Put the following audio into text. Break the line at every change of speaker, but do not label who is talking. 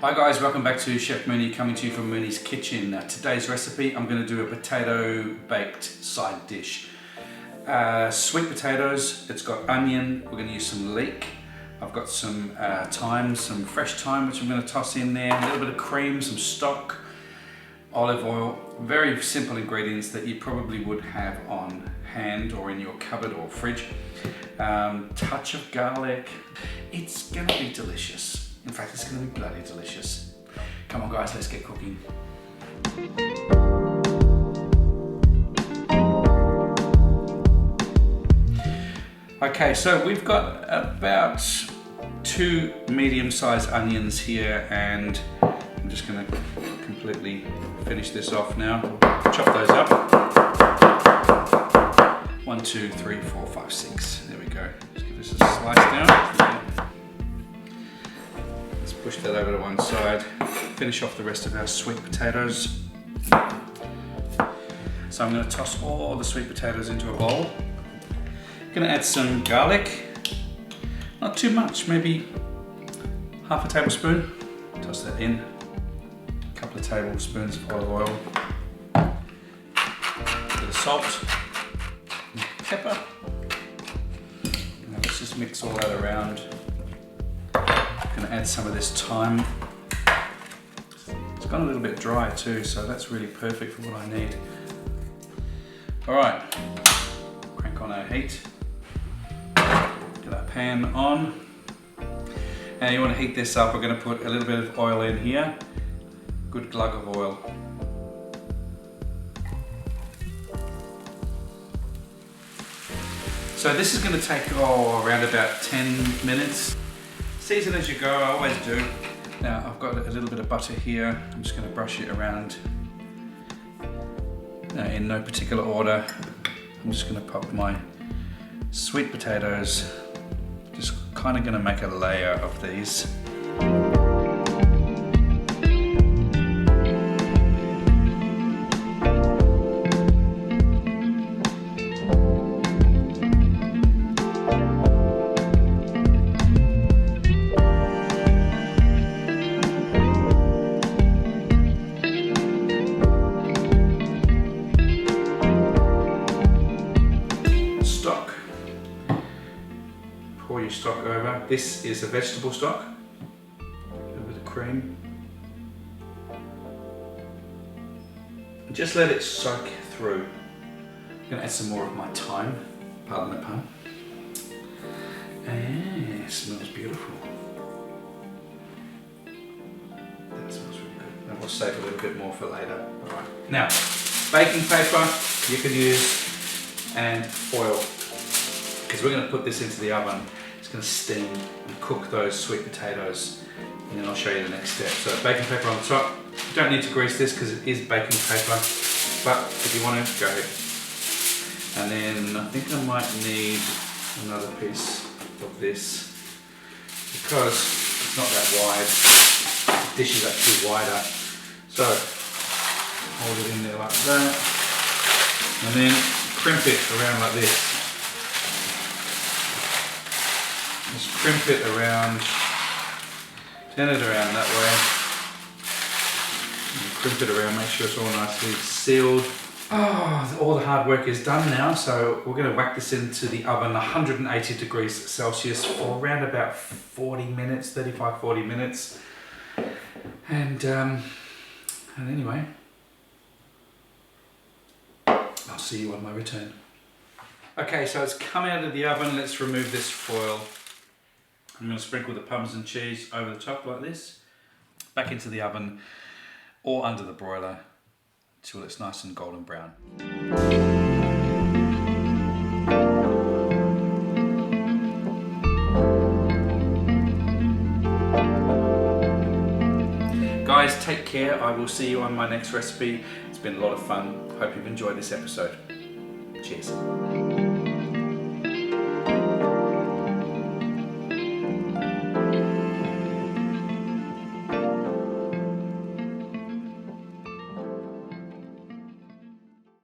Hi guys, welcome back to Chef Mooney, coming to you from Mooney's Kitchen. Today's recipe, I'm going to do a potato baked side dish. Sweet potatoes, it's got onion, we're going to use some leek. I've got some thyme, some fresh thyme which I'm going to toss in there, a little bit of cream, some stock, olive oil. Very simple ingredients that you probably would have on hand or in your cupboard or fridge. Touch of garlic. It's going to be delicious. In fact, it's going to be bloody delicious. Come on guys, let's get cooking. Okay, so we've got about 2 medium-sized onions here, and I'm just going to completely finish this off now. Chop those up. 1, 2, 3, 4, 5, 6. There we go. Just give this a slice down. Let's push that over to one side. Finish off the rest of our sweet potatoes. So I'm going to toss all the sweet potatoes into a bowl. Going to add some garlic. Not too much, maybe half a tablespoon. Toss that in. A couple of tablespoons of olive oil. A bit of salt. Pepper. Now let's just mix all that around. I'm going to add some of this thyme. It's gone a little bit dry too, so that's really perfect for what I need. Alright, crank on our heat. Get our pan on. Now you want to heat this up. We're going to put a little bit of oil in here. Good glug of oil. So this is going to take around about 10 minutes. Season as you go, I always do. Now I've got a little bit of butter here. I'm just going to brush it around in no particular order. I'm just going to pop my sweet potatoes. Just kind of going to make a layer of these. Stock. Pour your stock over. This is a vegetable stock. A little bit of cream. Just let it soak through. I'm going to add some more of my thyme. Pardon the pun. And it smells beautiful. That smells really good. And we'll save a little bit more for later. Alright. Now, baking paper you can use and foil, because we're going to put this into the oven. It's going to steam and cook those sweet potatoes, and then I'll show you the next step. So baking paper on the top. You don't need to grease this because it is baking paper, but if you want to, go ahead. And then I think I might need another piece of this because it's not that wide. The dish is actually wider. So hold it in there like that, and then crimp it around like this. Just crimp it around, turn it around that way, and crimp it around, make sure it's all nicely sealed. Oh, all the hard work is done now, so we're going to whack this into the oven, 180 degrees Celsius for around about 40 minutes, 35-40 minutes. And anyway, I'll see you on my return. Okay, so it's come out of the oven. Let's remove this foil. I'm going to sprinkle the Parmesan cheese over the top like this. Back into the oven or under the broiler till it's nice and golden brown. Guys, take care. I will see you on my next recipe. It's been a lot of fun. Hope you've enjoyed this episode. Cheers.